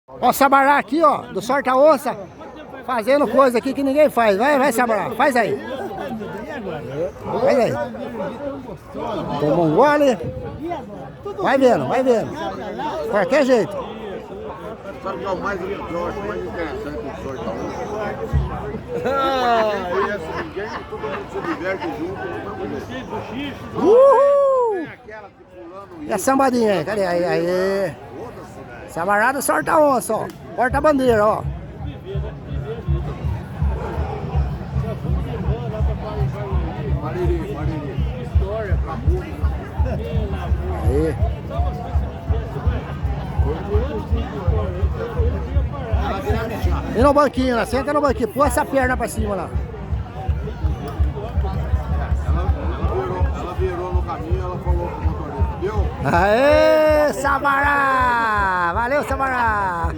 Ó, o Sabará aqui, ó, do Sorta Onça, fazendo coisa aqui que ninguém faz. Vai, Sabará, faz aí. Faz aí. Tomou um gole. Vai vendo. Qualquer jeito. Sabe o que é o mais interessante do Sorta Onça? Ninguém, todo mundo se diverte junto. Uhul! E a sambadinha aí, cadê? Aí. Sabará do Sorta Onça, ó. Porta-bandeira, ó. Mariri. História pra público. Aí. E no banquinho lá, senta no banquinho, põe essa perna pra cima lá. Ela virou no caminho, ela falou pro motorista, viu? Aê, Sabará! Valeu, Sabará!